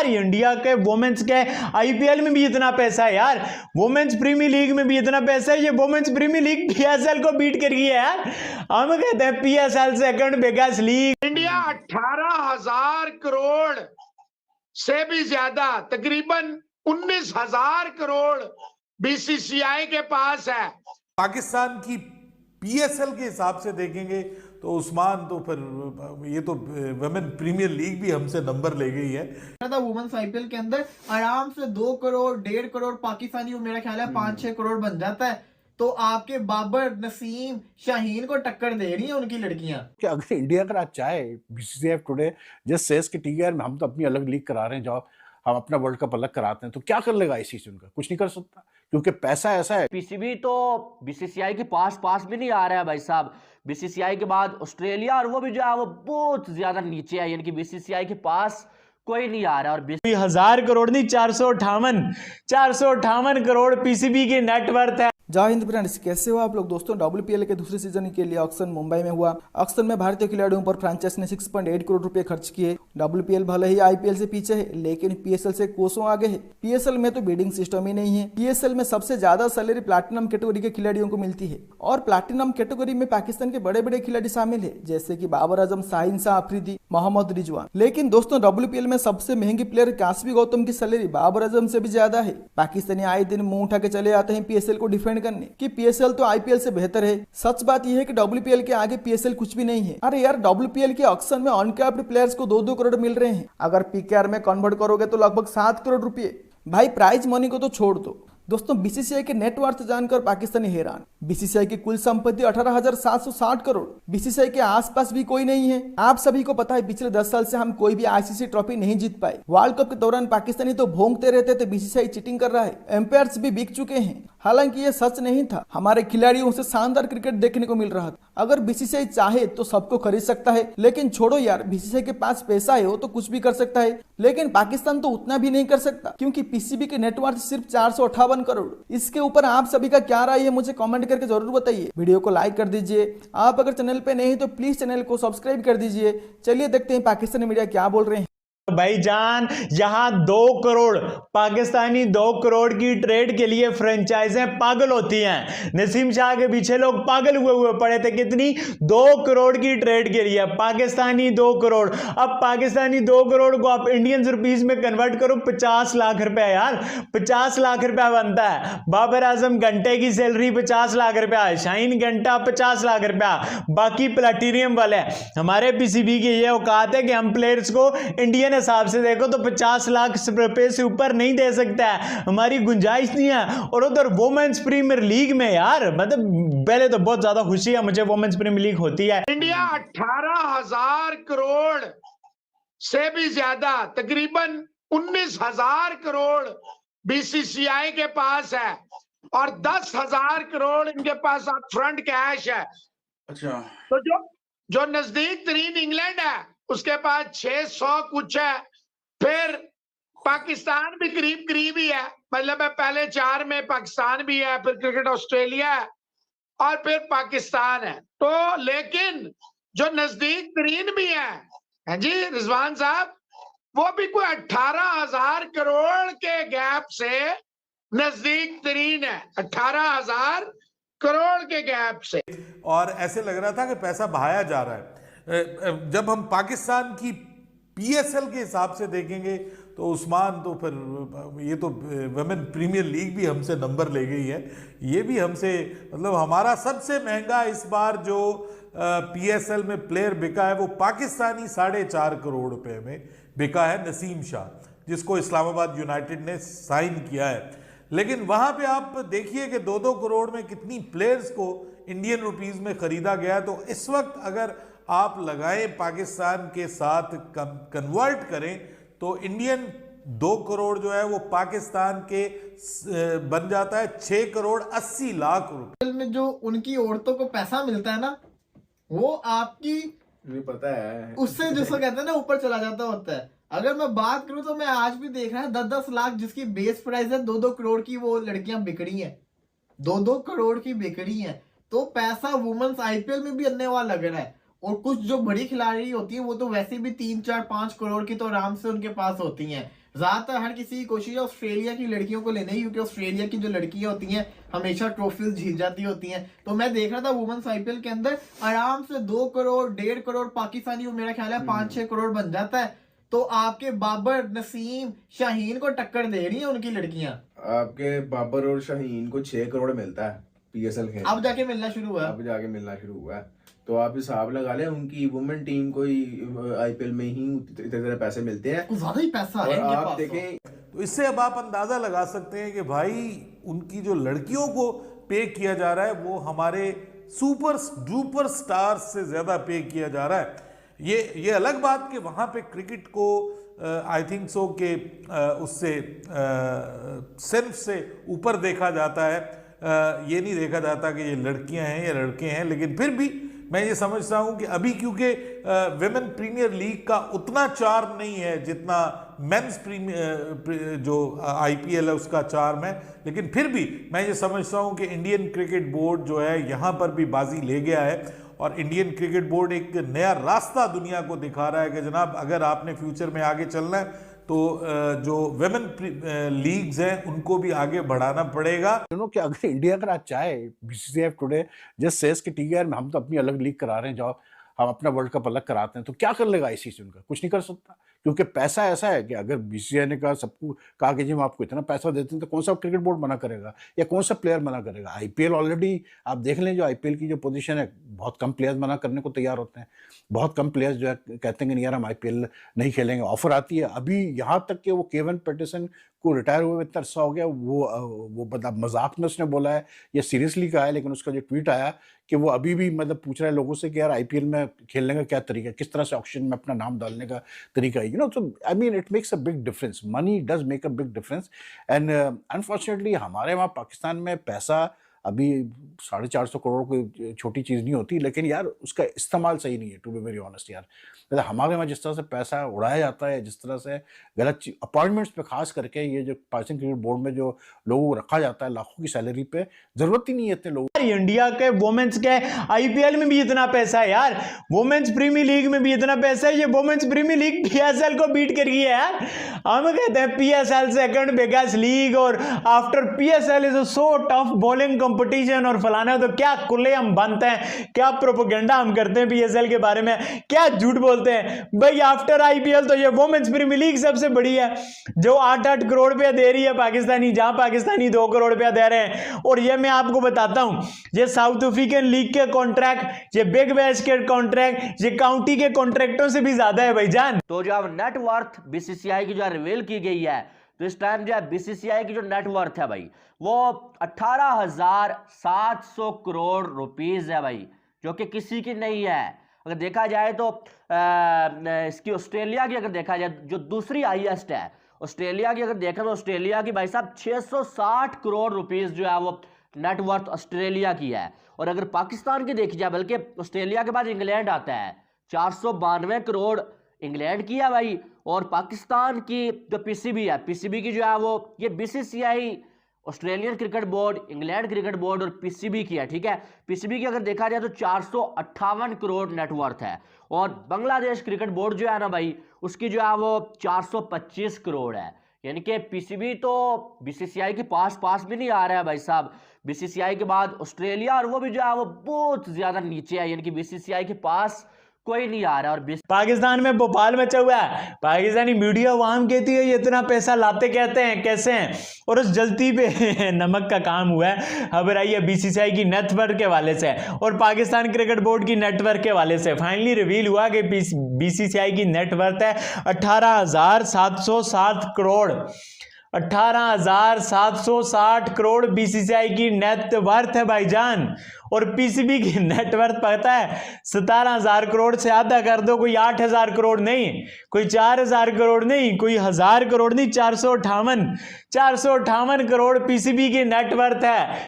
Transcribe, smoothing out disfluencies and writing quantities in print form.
India के women's के IPL में भी इतना पैसा है यार, वुमेन्स प्रीमियर लीग में भी इतना पैसा है। ये वुमेन्स प्रीमियर लीग पीएसएल को बीट कर गई है यार। हम कहते हैं PSL second biggest league. India 18,000 crore से भी ज्यादा, तकरीबन 19,000 करोड़ बीसीसीआई के पास है। पाकिस्तान की पीएसएल के हिसाब से देखेंगे तो उस्मान तो फिर ये तो वुमेन प्रीमियर लीग भी हमसे नंबर ले गई है। वुमेन्स आईपीएल के अंदर आराम से 2 करोड़ 1.5 करोड़ पाकिस्तानी, मेरा ख्याल है 5-6 करोड़ बन जाता है। तो आपके बाबर, नसीम, शाहीन को टक्कर दे रही हैं उनकी लड़कियां। कि अगर इंडिया अगर आज चाहे, बीसीसीआई टुडे जस्ट सेज कि ठीक है हम तो अपनी अलग लीग करा रहे हैं, जब हम अपना वर्ल्ड कप अलग कराते हैं, तो क्या कर लेगा आईसीसी? उनका कुछ नहीं कर सकता क्योंकि पैसा ऐसा है। पीसीबी तो बीसीसीआई के पास भी नहीं आ रहा है भाई साहब। बीसीसीआई के बाद ऑस्ट्रेलिया, और वो भी जो है वो बहुत ज्यादा नीचे है, यानी कि बीसीसीआई के पास कोई नहीं आ रहा। और 1000 करोड़ नहीं, 458 करोड़ पीसीबी की नेटवर्थ है। जय हिंद फ्रेंड्स, कैसे हो आप लोग दोस्तों। डब्ल्यूपीएल के दूसरे सीजन के लिए ऑक्शन मुंबई में हुआ। ऑक्शन में भारतीय खिलाड़ियों पर फ्रेंचाइज ने 6.8 करोड़ रुपए खर्च किए। डब्ल्यूपीएल भले ही आईपीएल से पीछे है, लेकिन पीएसएल से कोसों आगे है। पीएसएल में तो बिडिंग सिस्टम ही नहीं है। पीएसएल में सबसे ज्यादा सैलरी प्लैटिनम कैटेगरी के खिलाड़ियों को मिलती है, और प्लैटिनम कैटेगरी में पाकिस्तान के बड़े बड़े खिलाड़ी शामिल है, जैसे कि बाबर आजम, शाहीन शाह अफरीदी, मोहम्मद रिजवान। लेकिन दोस्तों डब्ल्यूपीएल में सबसे महंगी प्लेयर कास्वी गौतम की सैलरी बाबर आजम से भी ज्यादा है। पाकिस्तानी आए दिन मुंह उठा के चले आते हैं पीएसएल को डिफेंड करने कि पीएसएल तो आईपीएल से बेहतर है। सच बात यह है कि डब्ल्यूपीएल के आगे पीएसएल कुछ भी नहीं है। अरे यार, डब्ल्यूपीएल के ऑक्शन में अनकैप्ड प्लेयर्स को 2-2 करोड़ मिल रहे हैं। अगर पीकेआर में कन्वर्ट करोगे तो लगभग 7 करोड़ रुपए। भाई प्राइज मनी को तो छोड़ दो दोस्तों, बीसीसीआई के नेटवर्थ जानकर पाकिस्तानी हैरान। बीसीसीआई की कुल संपत्ति 18,760 करोड़। बीसीसीआई के आसपास भी कोई नहीं है। आप सभी को पता है पिछले 10 साल से हम कोई भी आईसीसी ट्रॉफी नहीं जीत पाए। वर्ल्ड कप के दौरान पाकिस्तानी तो भोंगते रहते थे बीसीसीआई चीटिंग कर रहा है, एम्पायर्स भी बिक चुके हैं। हालांकि ये सच नहीं था, हमारे खिलाड़ियों से शानदार क्रिकेट देखने को मिल रहा था। अगर बीसीसीआई चाहे तो सबको खरीद सकता है, लेकिन छोड़ो यार, बीसीसीआई के पास पैसा है, वो तो कुछ भी कर सकता है। लेकिन पाकिस्तान तो उतना भी नहीं कर सकता, क्योंकि पीसीबी के नेटवर्थ सिर्फ 458 करोड़। इसके ऊपर आप सभी का क्या राय है मुझे कमेंट करके जरूर बताइए। वीडियो को लाइक कर दीजिए। आप अगर चैनल पे नहीं तो प्लीज चैनल को सब्सक्राइब कर दीजिए। चलिए देखते हैं पाकिस्तानी मीडिया क्या बोल रहे हैं। भाईजान, यहां 2 करोड़ पाकिस्तानी 2 करोड़ की ट्रेड के लिए फ्रेंचाइजें पागल होती हैं। नसीम शाह के पीछे लोग पागल हुए पड़े थे। कितनी? 2 करोड़ की ट्रेड के लिए पाकिस्तानी 2 करोड़। अब पाकिस्तानी 2 करोड़ को आप इंडियन रुपीस में कन्वर्ट करो, 50 लाख रुपया यार, 50 लाख रुपया बनता है। बाबर आजम घंटे की सैलरी 50 लाख रुपया है, शाहीन घंटा 50 लाख रुपया, बाकी प्लेटिनियम वाले। हमारे पीसीबी की ये औकात है कि हम प्लेयर्स को इंडियन हिसाब से देखो तो 50 लाख रुपए से ऊपर नहीं दे सकता है, हमारी गुंजाइश नहीं है। और उधर वुमेन्स प्रीमियर लीग में यार, मतलब पहले तो बहुत ज्यादा खुशी है मुझे वुमेन्स प्रीमियर लीग होती है। इंडिया 18,000 करोड़ से भी ज्यादा, तकरीबन 19,000 करोड़ बीसीसीआई के पास है, और 10,000 करोड़ इनके पास अपफ्रंट कैश है। अच्छा, तो जो नजदीक तरीन इंग्लैंड है उसके पास 600 कुछ है। फिर पाकिस्तान भी करीब करीब ही है, मतलब है पहले 4 में पाकिस्तान भी है, फिर क्रिकेट ऑस्ट्रेलिया है, और फिर पाकिस्तान है। तो लेकिन जो नजदीक तरीन भी है जी रिजवान साहब, वो भी कोई 18,000 करोड़ के गैप से नजदीक तरीन है, 18,000 करोड़ के गैप से। और ऐसे लग रहा था कि पैसा बहाया जा रहा है। जब हम पाकिस्तान की पीएसएल के हिसाब से देखेंगे तो उस्मान तो फिर ये तो वुमेन प्रीमियर लीग भी हमसे नंबर ले गई है। ये भी हमसे, मतलब हमारा सबसे महंगा इस बार जो पीएसएल में प्लेयर बिका है वो पाकिस्तानी 4.5 करोड़ रुपए में बिका है, नसीम शाह, जिसको इस्लामाबाद यूनाइटेड ने साइन किया है। लेकिन वहाँ पे आप देखिए कि 2-2 करोड़ में कितनी प्लेयर्स को इंडियन रुपीज़ में ख़रीदा गया। तो इस वक्त अगर आप लगाएं पाकिस्तान के साथ कन्वर्ट करें तो इंडियन 2 करोड़ जो है वो पाकिस्तान के बन जाता है 6 करोड़ 80 लाख रुपए में। जो उनकी औरतों को पैसा मिलता है ना, वो आपकी पता है उससे जिसको कहते हैं ना ऊपर चला जाता होता है। अगर मैं बात करूं तो मैं आज भी देख रहा है 10-10 लाख जिसकी बेस प्राइस है, 2-2 करोड़ की वो लड़कियां बिकड़ी हैं, 2-2 करोड़ की बिकड़ी हैं। तो पैसा वुमेन्स आईपीएल में भी अन्य वहां लग रहा है। और कुछ जो बड़ी खिलाड़ी होती है वो तो वैसे भी 3-4-5 करोड़ की तो आराम से उनके पास होती हैं। ज्यादातर हर किसी की कोशिश है ऑस्ट्रेलिया की लड़कियों को लेने की, क्योंकि ऑस्ट्रेलिया की जो लड़कियां होती हैं हमेशा ट्रॉफीज जीत जाती होती हैं। तो मैं देख रहा था वुमेन्स आईपीएल के अंदर आराम से 2 करोड़ 1.5 करोड़ पाकिस्तानी, मेरा ख्याल है 5-6 करोड़ बन जाता है। तो आपके बाबर, नसीम, शाहीन को टक्कर दे रही है उनकी लड़कियां। आपके बाबर और शाहीन को 6 करोड़ मिलता है पीएसएल के, अब जाके मिलना शुरू हुआ है। अब जाके मिलना शुरू हुआ है। तो आप हिसाब लगा लें, उनकी वुमेन टीम को ही आईपीएल में ही इतने तरह पैसे मिलते हैं, कुछ ज्यादा ही पैसा है और इनके आप पास। देखें तो इससे अब आप अंदाजा लगा सकते हैं कि भाई उनकी जो लड़कियों को पे किया जा रहा है वो हमारे सुपर डुपर स्टार्स से ज्यादा पे किया जा रहा है। ये अलग बात कि वहाँ पे क्रिकेट को आई थिंक सो के उससे सिर्फ से ऊपर देखा जाता है, ये नहीं देखा जाता कि ये लड़कियां हैं या लड़के हैं। लेकिन फिर भी मैं ये समझता हूं कि अभी क्योंकि विमेन प्रीमियर लीग का उतना चार्म नहीं है जितना मेंस प्रीमियर जो आईपीएल है उसका चार्म है, लेकिन फिर भी मैं ये समझता हूं कि इंडियन क्रिकेट बोर्ड जो है यहाँ पर भी बाजी ले गया है और इंडियन क्रिकेट बोर्ड एक नया रास्ता दुनिया को दिखा रहा है कि जनाब अगर आपने फ्यूचर में आगे चलना है तो जो विमेन लीग्स हैं उनको भी आगे बढ़ाना पड़ेगा। कि अगर इंडिया का चाहे बीसीसीआई टुडे जस्ट सेज कि ठीक है यार हम तो अपनी अलग लीग करा रहे हैं, जाओ हम अपना वर्ल्ड कप अलग कराते हैं, तो क्या कर लेगा आईसीसी? उनका कुछ नहीं कर सकता, क्योंकि पैसा ऐसा है कि अगर बीसीसीआई ने कहा सबको कहा कि जी हम आपको इतना पैसा देते हैं तो कौन सा क्रिकेट बोर्ड मना करेगा या कौन सा प्लेयर मना करेगा? आईपीएल ऑलरेडी आप देख लें, जो आईपीएल की जो पोजीशन है बहुत कम प्लेयर्स मना करने को तैयार होते हैं, बहुत कम प्लेयर्स जो है कहते हैं कि नहीं यार हम आईपीएल नहीं खेलेंगे। ऑफर आती है, अभी यहाँ तक कि वो केवन पैटरसन को रिटायर हुए इतना अरसा हो गया, वो मतलब मजाक में उसने बोला है या सीरियसली कहा है, लेकिन उसका जो ट्वीट आया कि वो अभी भी मतलब पूछ रहा है लोगों से कि यार आईपीएल में खेलने का क्या तरीका है, किस तरह से ऑक्शन में अपना नाम डालने का तरीका है, तो I mean it makes a big difference, money does make a big difference. And unfortunately हमारे वहाँ पाकिस्तान में पैसा अभी 450 करोड़ कोई छोटी चीज़ नहीं होती, लेकिन यार उसका इस्तेमाल सही नहीं है, टू बी वेरी ऑनेस्ट यार। मतलब हमारे वहाँ जिस तरह से पैसा उड़ाया जाता है, जिस तरह से गलत अपॉइंटमेंट्स पे खास करके ये जो पाकिस्तान क्रिकेट बोर्ड में जो लोगों को रखा जाता है लाखों की सैलरी पे, जरूरत ही नहीं है इतने लोगों। इंडिया के वुमेन्स के आईपीएल में भी इतना पैसा है यार, वुमेन्स प्रीमियर लीग में भी इतना पैसा है, ये वुमेन्स प्रीमियर लीग पीएसएल को बीट कर गई है यार। हम कहते हैं पीएसएल सेकंड बिगेस्ट लीग और after PSL is so tough bowling competition और फलाना, तो क्या कुल्ले हम बनते हैं, क्या प्रोपेगेंडा हम करते हैं पीएसएल के बारे में, क्या झूठ बोलते हैं भाई। आफ्टर आईपीएल तो ये वुमेन्स प्रीमियर लीग सबसे बड़ी है, जो 8-8 करोड़ रुपया दे रही है पाकिस्तानी, जहां पाकिस्तानी 2 करोड़ रुपया दे रहे हैं। और ये मैं आपको बताता हूं, ये साउथ अफ्रीकन लीग के कॉन्ट्रैक्ट, ये बिग बैश के कॉन्ट्रैक्ट, ये काउंटी के कॉन्ट्रैक्टों से भी ज्यादा है भाईजान। तो जो अब नेटवर्थ बीसीसीआई की जो रिवील की गई है, तो इस टाइम जो है बीसीसीआई की जो नेटवर्थ है भाई वो 18,700 करोड़ रुपीस है भाई, जो कि किसी की नहीं है। अगर देखा जाए तो इसकी ऑस्ट्रेलिया की अगर देखा जाए जो दूसरी हाईएस्ट है, ऑस्ट्रेलिया की अगर देखा तो ऑस्ट्रेलिया की भाई साहब 660 करोड़ रुपीस जो है वो नेटवर्थ ऑस्ट्रेलिया की है। और अगर पाकिस्तान की देखी जाए, बल्कि ऑस्ट्रेलिया के बाद इंग्लैंड आता है, 492 करोड़ इंग्लैंड की है भाई। और पाकिस्तान की जो पीसीबी है, पीसीबी की जो है वो ये BCCI, Australian cricket board, England cricket board और पीसीबी की है, ठीक है। पीसीबी की अगर देखा जाए तो 458 करोड़ नेटवर्थ है। और बांग्लादेश क्रिकेट बोर्ड जो है ना भाई, उसकी जो है वो 425 करोड़ है। यानी कि पीसीबी तो बीसीसीआई के पास भी नहीं आ रहा है भाई साहब। बीसीसीआई के बाद ऑस्ट्रेलिया, और वो भी जो है वो बहुत ज्यादा नीचे है, यानी कि बीसीसीआई के पास कोई नहीं आ रहा। और पाकिस्तान में भोपाल मचा हुआ है, पाकिस्तानी मीडिया वाम कहती है ये इतना पैसा लाते कहते हैं कैसे हैं, और उस जलती पे नमक का काम हुआ है। खबर आई है बीसीसीआई की नेटवर्क के वाले से और पाकिस्तान क्रिकेट बोर्ड की नेटवर्क के वाले से। फाइनली रिवील हुआ कि बीसीसीआई की नेटवर्थ है 18,760 करोड़, 18,760 करोड़ बीसीसीआई की नेटवर्थ है भाईजान। और पीसीबी की नेटवर्थ पता है 17,000 करोड़ से आधा कर दो, कोई 8,000 करोड़ नहीं, कोई 4,000 करोड़ नहीं, कोई 1,000 करोड़ नहीं, 458 करोड़ पीसीबी की नेटवर्थ है।